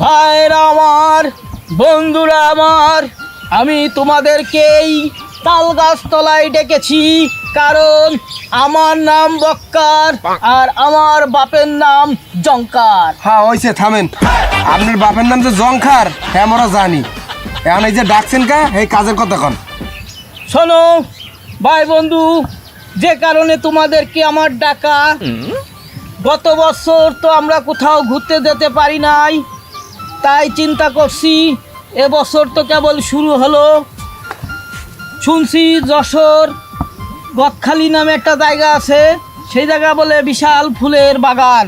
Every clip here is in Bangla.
ভাইরা আমার, বন্ধুরা আমার, আমি তোমাদেরকে এই তাল গাছ তলায় ডেকেছি, কারণ আমার নাম বক্কার আর আমার বাপের নাম জঙ্কার। হ্যাঁ হয়েছে, থামেন। আপনার বাপের নাম যে জংখার, হ্যাঁ আমরা জানি। এখন এই যে ডাকছেন কা, এই কাজের কথা কন। শোনো ভাই বন্ধু, যে কারণে তোমাদেরকে আমার ডাকা, গত বছর তো আমরা কোথাও ঘুরতে যেতে পারি নাই, তাই চিন্তা করছি এবছর তো কেবল শুরু হলো। শুনছি যশোর গদখালি নামে একটা জায়গা আছে, সেই জায়গা বলে বিশাল ফুলের বাগান।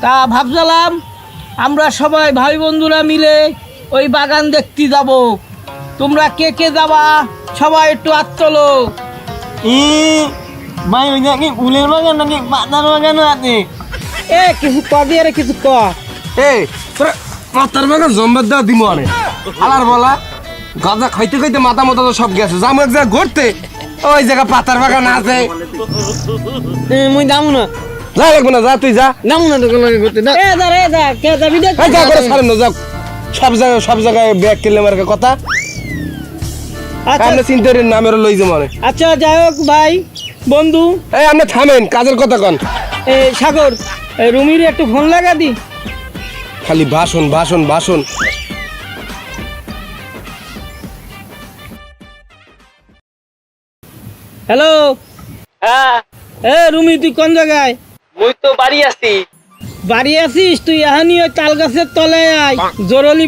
তা ভাবছিলাম আমরা সবাই ভাই বন্ধুরা মিলে ওই বাগান দেখতে যাব। তোমরা কে কে যাবা সবাই একটু হাত তোলো। ভাই ওই নাকি ফুলের বাগান নাকি পাতার বাগানও আছে? এ কিছু ক দিয়ে রে, কিছু ক। এই তোরা পাতার বাগান জম্বের দেওয়া দিমো অনেক আলার বলা গাঁজা খাইতে খাইতে মাথা মতো তো সব গেছে। যাবো এক জায়গায় ঘুরতে, ওই জায়গা পাতার বাগান আছে। মুই যাবো না, যা লাগবে না, যা তুই যা। যাবো না তোকে লাগে ঘুরতে না। এ যা রে যা, কে যাবি দেখ। এই যা করে ছাড়েন না, যাও। সব জায়গায় ব্যাগ কিনলে আমার কথা। আপনি চিন্তা করেন না, আমি ওরা লই যাবো অনেক। আচ্ছা যাই হোক ভাই বন্ধু, এই আপনি থামেন, কাজের কথা কন। এ সাগর, রুমির একটু ফোন লাগা দি। খালি ভাষণ ভাষণ ভাষণ। হ্যালো, হ্যাঁ এ রুমি তুই কোন জায়গায়? মুই তো বাড়ি আছি। বাড়ি আছিস? তুই এহানি ওই তাল গাছের তলায় আয়, জরুরি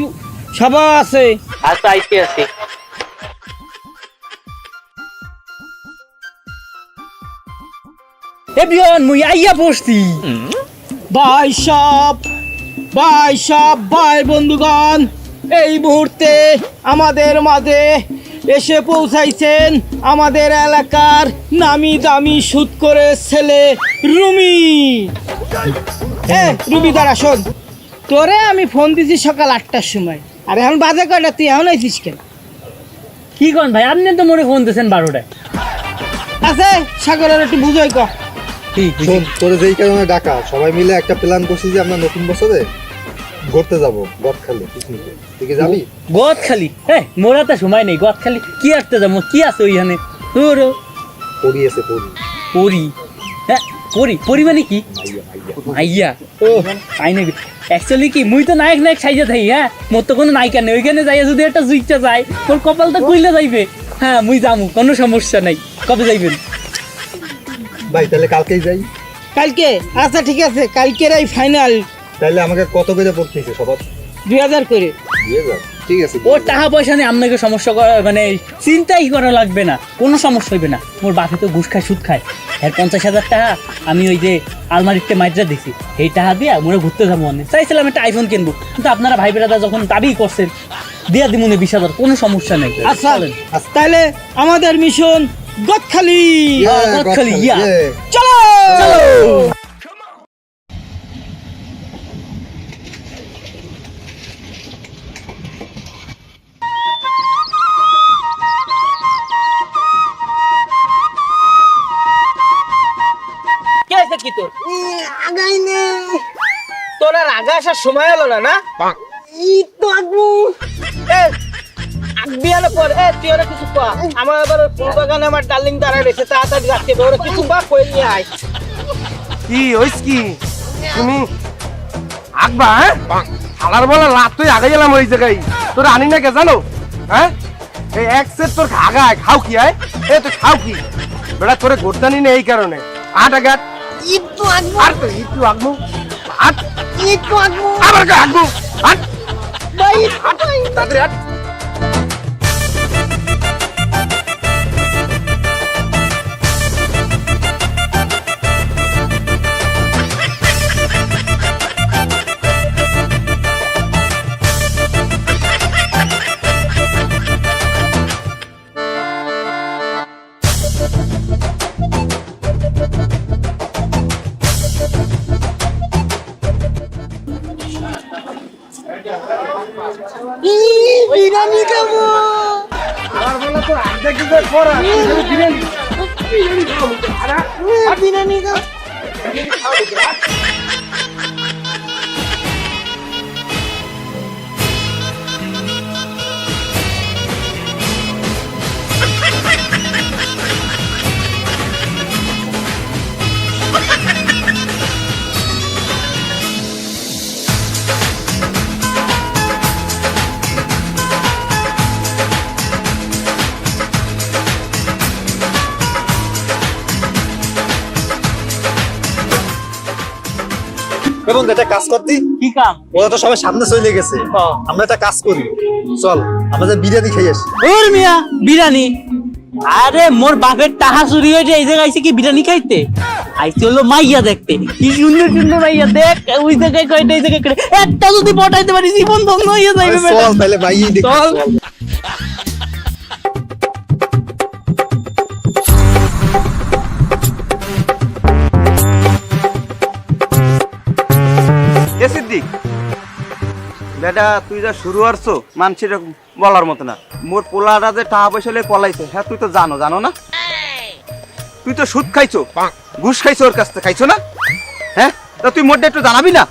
সভা আছে। আচ্ছা আইতে আছি। এ বিয়ন মুই আইয়া পড়ছি। ভাই সব ভাই বন্ধুগণ, এই মুহূর্তে আমাদের মাঝে এসে পৌঁছাইছেন আমাদের এলাকার নামি দামি সুদ করে ছেলে রুমি। এ রুমি দাঁড়া, শোন, তোরে আমি ফোন দিছি সকাল 8টার সময়, আর এখন বাজে কয়টা, তুই এখন আইছিস কেন? কি কন ভাই, আপনি তো মোরে ফোন দিয়েছেন 12টায়। আছে সাগরের একটু বুঝাই ক। শোন, তোরে যেই কারণে ডাকা, সবাই মিলে একটা প্ল্যান করছি যে আমরা নতুন বছরে ঘুরতে যাবো গদখালি পিকনিকে। তুই কি যাবি? গদখালি? হ্যাঁ, মোরা তো সময় নেই। গদখালি কি আটতে যাবো? কি আছে ওইখানে? তোর পড়ি আছে, পড়ি পরি? হ্যাঁ পরি, পরি মানে কি? আইয়া ও আই নাকি? অ্যাকচুয়ালি কি মুই তো নায়ক সাইজে থাকি। হ্যাঁ, মোর তো কোনো নায়িকা নেই। ওইখানে যাইয়া যদি একটা জুইটা যায়, তোর কপাল তো কইলে যাইবে। হ্যাঁ মুই যাবো, কোনো সমস্যা নাই। কবে যাইবেন ভাই? তাহলে কালকেই যাই। কালকে? আচ্ছা ঠিক আছে, কালকের এই ফাইনাল। তাহলে আমাকে কত করে পড়তেছে সবার? 2000 করে। দিয়ে যাও, ঠিক আছে। ও টাকা পয়সা নেই, আপনাকে সমস্যা মানে চিন্তাই করা লাগবে না, কোনো সমস্যা হইবে না। মোর বাপে তো ঘুষ খায়, সুদ খায়। এর 50,000 টাকা আমি ওই যে আলমারিতে মাইজরা দিছি, এই টাকা দিয়া মোরে ঘুরতে যাবো। অনেক চাইছিলাম একটা আইফোন কিনবো, কিন্তু আপনারা ভাই বেড়াদা যখন দাবি করছেন, দিয়া দিব 20,000, কোনো সমস্যা নেই। আচ্ছা তাহলে আমাদের মিশন গদখালি। গদখালি, ইয়া। চলো চলো। কে আছে কি তোর? আগাই নে তোর আর আগা আসার সময় হলো না? না ই তো আগু এ বিয়ালে পর তুই ওরা কিছু পা। আমার আবার ফুল বাগানে আমার ডার্লিং দাঁড়ায় রয়েছে, তাড়াতাড়ি রাখতে হবে। ওরা কিছু পা কই নিয়ে আয়। কি হইস কি তুমি আগবা? হ্যাঁ আলার বলা লাত তুই আগে গেলাম ওই জায়গায়। তোর আনি না কে জানো? হ্যাঁ এই এক সেট তোর আগায় খাও কি? আয় এ তুই খাও কি বেটা? তোরে ঘুরতে নি না এই কারণে। আট আগাট একটু আগু আর তো একটু আগমু আট একটু আগু আবার আগমু আট ভাই তাড়াতাড়ি আট। বিরিয়ানি খাবো। আলার বলা তোর আগে কি করে করা দিবেন? বিরিয়ানি খাবো। এবং একটা কাজ করতি, কি কাম? ওরা তো সবাই সামনে চলে গেছে, আমরা একটা কাজ করি, চল আমরা যে বিরিয়ানি খেয়ে আসি। ওর মিয়া বিরিয়ানি? আরে মোর বাপের টাকা চুরি হয়েছে, এই জায়গায় আইছে কি বিরিয়ানি খাইতে? আইছে হলো মাইয়া দেখতে, কি সুন্দর সুন্দর মাইয়া দেখ, ওই জায়গায় কয়টা, এই জায়গায় কয়টা, একটা যদি পটাইতে পারি জীবন ধন্য হয়ে যাবে। চল তাহলে ভাই দেখি, চল। চল। এ সিদ্দিক বেটা, তুই যা শুরু করছো মানুষের বলার মতো না। মোর পোলাটা যে টাকা পয়সা লেগে পলাইছে, হ্যাঁ তুই তো জানো না? তুই তো সুদ খাইছো, ঘুষ খাইছো, ওর কাছ থেকে খাইছো না? হ্যাঁ, তা তুই মোটে একটু জানাবি না?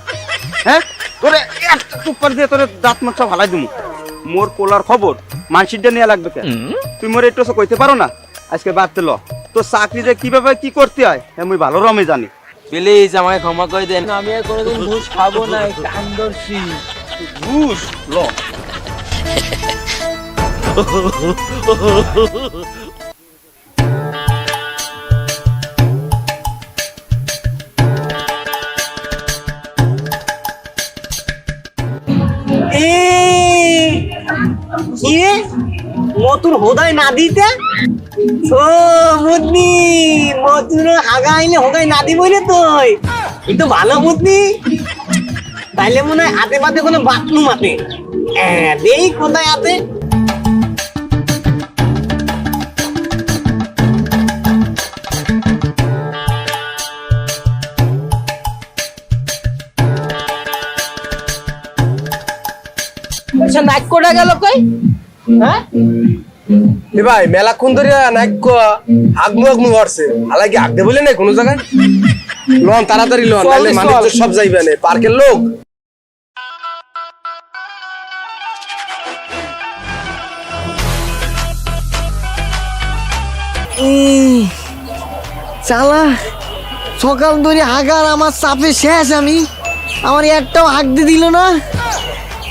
হ্যাঁ, তোরে একটা টুকর দিয়ে তোরে দাঁত মাছ ভালাই দিমু। মোর পোলার খবর মানসিকটা নেওয়া লাগবে কেন? তুই মোরে একটু কইতে পারো না? আজকে বাদ দিল তোর চাকরি যে কিভাবে কি করতে হয়, হ্যাঁ মুই ভালো রমে জানি। প্লিজ আমাকে ক্ষমা করে দেন। আমি আর কোনোদিন ঘুষ খাবো না, কান্দর্শি। ঘুষ ল মতুর হোদাই না দিতে ও বুদ্ধি, মতুর হাগা আইলে হোগাই না দিব রে তুই, কিন্তু ভালো বুদ্ধি। তাইলে মনে হয় হাতে পাতে কোনো বাথরুম আছে, দেই কোথায় আছে। আচ্ছা নাক কোটা গেল কই? হ্যাঁ এ ভাই মেলাক্ষণ ধরে নাইক আগমু আগমু করছে, হালাকি আগ দে বলে নাই কোনো জায়গায়। লন তাড়াতাড়ি লন, চল, নাহলে মানুষ চল। তো সব যাইবে না, পার্কের লোক। চালা সকাল ধরে হাগার আমার চাপে শেষ, আমি আমার একটাও হাঁকতে দিল না।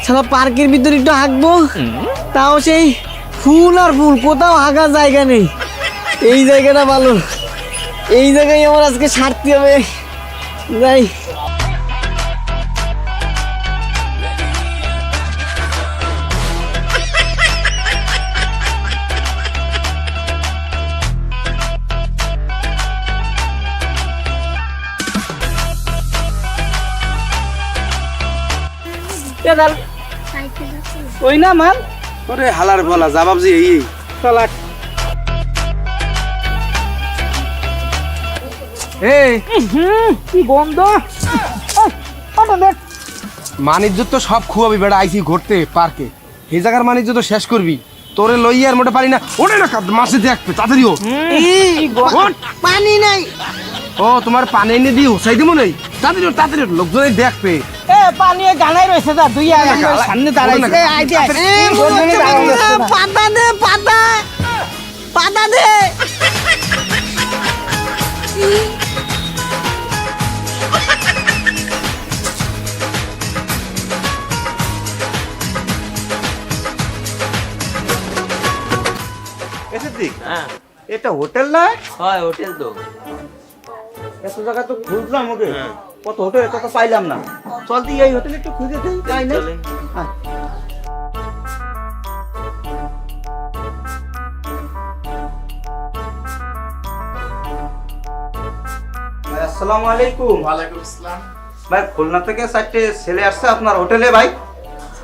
সারা পার্কের ভিতরে একটু হাঁকবো, তাও সেই ফুল আর ফুল, কোথাও হাঁকার জায়গা নেই। এই জায়গাটা ভালো, এই জায়গায় আমার আজকে সারতে হবে। যাই। ওই না মান ওরে হালার বলা জবাব যে এই চলাট। এই কি বন্ধ মানিজ্য তো সব খুয়াবি বেড়া, আইসি ঘুরতে পার্কে, এই জায়গার মানিজ্য তো শেষ করবি। তোরে লইয়া আর মোটে পারি না, ওরে না মাসে দেখবে তাড়াতাড়িও। পানি নাই। ও তোমার পানি এনে দিয়ে হুসাই দিব নাই, তাড়াতাড়ি তাড়াতাড়ি, লোকজন দেখবে। এ পানি গানাই রয়েছে, যা দুই সামনে দাঁড়াইছে। এ আই দে, পাতা দে, পাতা পাতা দে। এটা হোটেল না? হয় হোটেল তো। এত জায়গা তো খুঁজলাম, ওকে কত হোটেল, এত তো পাইলাম না। চল তুই এই হোটেলে একটু খুঁজে দিই, তাই না? হ্যাঁ। ভাই, আসসালামু আলাইকুম। ওয়ালাইকুম আসসালাম। ভাই খুলনা থেকে 4টে ছেলে আসছে আপনার হোটেলে ভাই।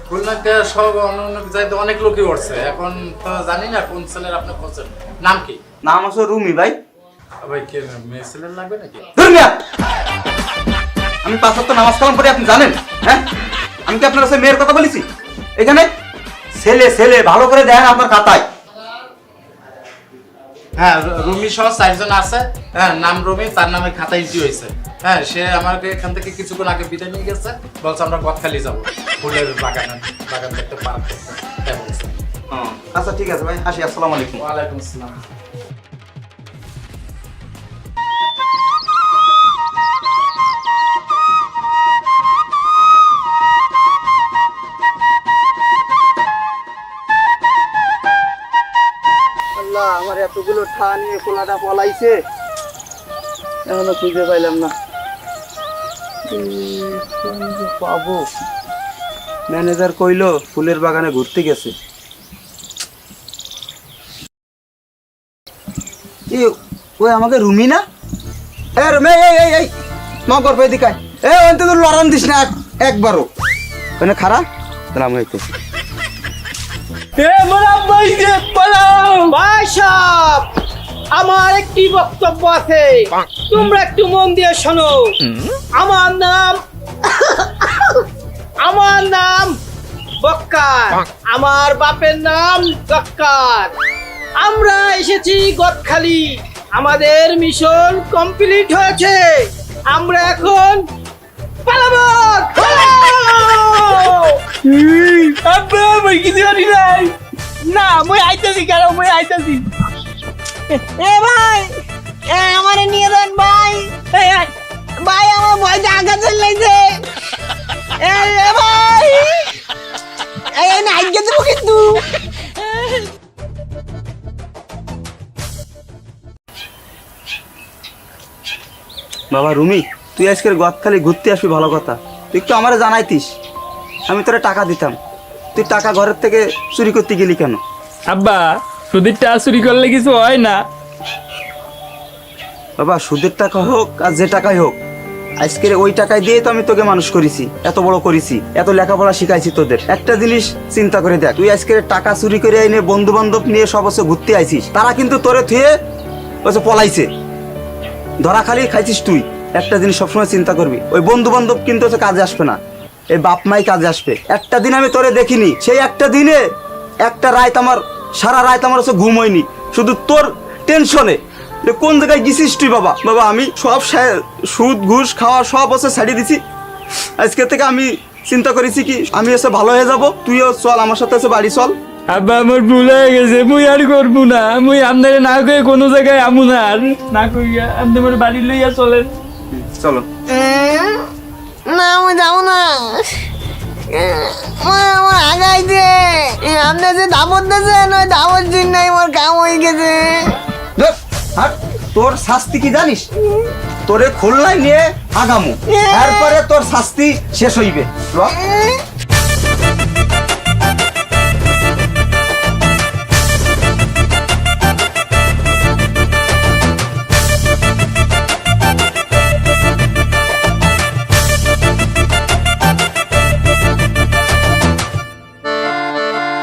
খুলনাতে সব অন্য জায়গাতে অনেক লোকই উঠছে, এখন তো জানি না কোন ছেলের আপনি খোঁজেন। নাম কি? নাম আছে রুমি ভাই। ভাই কে মেয়ে ছেলের লাগবে নাকি? ধর্মিয়া, আমি 5 ওয়াক্ত নামাজ কালাম পড়ি, আপনি জানেন? হ্যাঁ, আমি কি আপনার কাছে মেয়ের কথা বলেছি? এখানে ছেলে ছেলে ভালো করে দেখেন আপনার খাতায়। হ্যাঁ, রুমি সহ 4 জন আছে। হ্যাঁ, নাম রুমি, তার নামে খাতা এন্ট্রি হয়েছে। হ্যাঁ, সে আমাকে এখান থেকে কিছুক্ষণ আগে বিদায় নিয়ে গেছে, বলছে আমরা গদখালি যাবো, ফুলের বাগান বাগান দেখতে, পার্ক দেখতে। তাই বলছে। আচ্ছা ঠিক আছে ভাই, আসি। আসসালামু আলাইকুম। ওয়ালাইকুম আসসালাম। আল্লাহ, আমার এতগুলো ঠা নিয়ে পোলাটা পলাইছে, এখনো খুঁজে পাইলাম না। পাবো ম্যানেজার কইলো ফুলের বাগানে ঘুরতে গেছে। ওই আমাকে রুমি না? এ রুমি, এই নগর পেয়ে দিকায় ওই তো লড়ান দিস না একবারও ওখানে খারাপ তাহলে আমি হইতেছি। ভাই সাহেব, আমার একটি বক্তব্য আছে, তোমরা একটু মন দিয়ে শোনো। আমার নাম বক্কার, আমার বাপের নাম গক্কার। আমরা এসেছি গদখালি, আমাদের মিশন কমপ্লিট হয়েছে, আমরা এখন পালাবো। না মই আইতাছি, কেন মই আইতাছি। এ ভাই, এ আমারে নিয়ে যান ভাই। ভাই আমার ভয়টা আঘাত লাগছে। এ ভাই, এই না আজ্ঞা দেবো কিন্তু। বাবা রুমি, তুই আজকের গদখালি ঘুরতে আসবি ভালো কথা, তুই একটু আমারে জানাইতিস, আমি তোরে টাকা দিতাম। তুই টাকা ঘরের থেকে চুরি করতে গেলি কেন? আব্বা সুদের টাকা চুরি করলে কিছু হয় না। বাবা সুদের টাকা হোক আর যে টাকাই হোক, আজকের ওই টাকায় দিয়ে তো আমি তোকে মানুষ করেছি, এত বড় করেছি, এত লেখাপড়া শিখাইছি তোদের। একটা জিনিস চিন্তা করে দেখ, তুই আজকের টাকা চুরি করে এনে বন্ধু বান্ধব নিয়ে সব বছর ঘুরতে আইছিস, তারা কিন্তু তোরে থুয়ে বছর পলাইছে, ধরা খালি খাইছিস তুই। একটা জিনিস সবসময় চিন্তা করবি, ওই বন্ধু বান্ধব কিন্তু হচ্ছে কাজে আসবে না, এই বাপ মাই কাজে আসবে। একটা দিন আমি তোরে দেখিনি, সেই একটা দিনে একটা রাত আমার, সারা রাত আমার হচ্ছে ঘুম হয়নি, শুধু তোর টেনশনে। কোন জায়গায় গেছিস তুই? বাবা বাবা আমি সব সুদ ঘুষ খাওয়া সব হচ্ছে ছাড়িয়ে দিছি। আজকে থেকে আমি চিন্তা করেছি কি আমি হচ্ছে ভালো হয়ে যাব, তুইও চল আমার সাথে হচ্ছে বাড়ি চল। আব্বা আমার ভুল হয়ে গেছে, মুই আর করবো না, মুই আপনারে না কয়ে কোনো জায়গায় আমু না, আর না কইয়া আপনি আমার বাড়ি লইয়া চলেন। চলো। না আমি যাবো না, আমার আগাইছে। আপনি যে দাবত দিয়েছেন ওই দাবত দিন নাই, আমার কাম হয়ে গেছে। হাট, তোর শাস্তি কি জানিস? তোরে খুলনায় নিয়ে আগামু, এরপরে তোর শাস্তি শেষ হইবে।